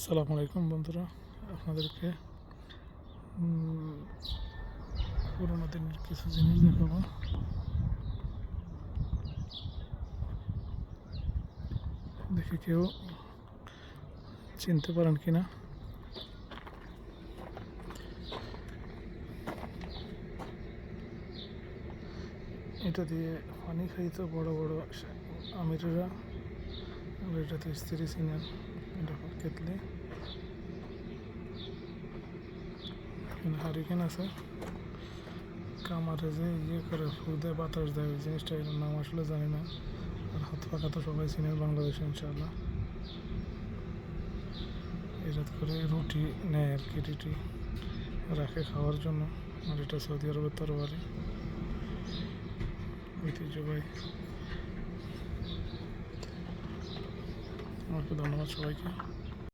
আসসালামু আলাইকুম বন্ধুরা, আপনাদেরকে পুরোনো দিনের কিছু জিনিস দেখাবো। দেখে কেউ চিনতে পারেন কিনা। এটা দিয়ে পানি খাইতো বড় বড় আমিরেরা, আর এটাতে স্ত্রী ছিলেন। এটা কেতলি, হারিকেন আছে, কামারে যে করে ফু দেয়, বাতাস দেয়, ওই জিনিসটা এর নাম আসলে জানি না। আর হাত পাখা তো সবাই চিনেন বাংলাদেশে ইনশাআল্লাহ। এটা করে রুটি নেয় আর কি, রুটি রাখে খাওয়ার জন্য। আর এটা সৌদি আরবের তরবারি, ঐতিহ্যবাহী। আমাকে ধন্যবাদ সবাইকে।